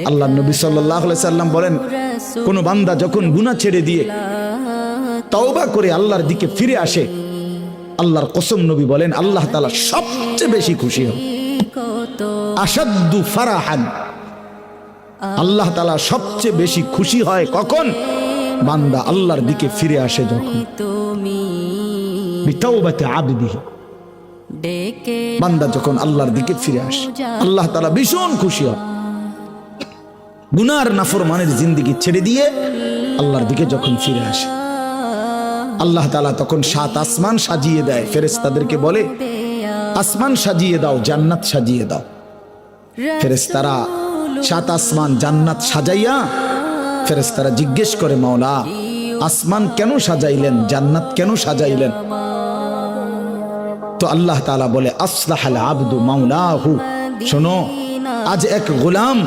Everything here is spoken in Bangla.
আল্লাহ নবী সাল্লাল্লাহু আলাইহি সাল্লাম বলেন, কোন বান্দা যখন গুনাহ ছেড়ে দিয়ে তওবা করে আল্লাহর দিকে ফিরে আসে, আল্লাহর কসম নবী বলেন আল্লাহ তাআলা সবচেয়ে বেশি খুশি হন। আশাদ্দু ফারাহান, আল্লাহ তাআলা সবচেয়ে বেশি খুশি হয় কখন? বান্দা আল্লাহর দিকে ফিরে আসে যখন। বিতাওবাতি আবদিহি, বান্দা যখন আল্লাহর দিকে ফিরে আসে আল্লাহ তাআলা ভীষণ খুশি হয়। গুনার নাফরমানের জিন্দেগি ছেড়ে দিয়ে আল্লাহর দিকে যখন ফিরে আসে, আল্লাহ তাআলা তখন 7 আসমান সাজিয়ে দেয়। ফেরেশতাদেরকে বলে, আসমান সাজিয়ে দাও, জান্নাত সাজিয়ে দাও। ফেরেশতারা 7 আসমান জান্নাত সাজাইয়া ফেরেশতারা জিজ্ঞেস করে, মাওলা আসমান কেন সাজাইলেন, জান্নাত কেন সাজাইলেন? তো আল্লাহ তাআলা বলে, আসলাহাল আবদু মাওলাহু, শোনো আজ এক গোলাম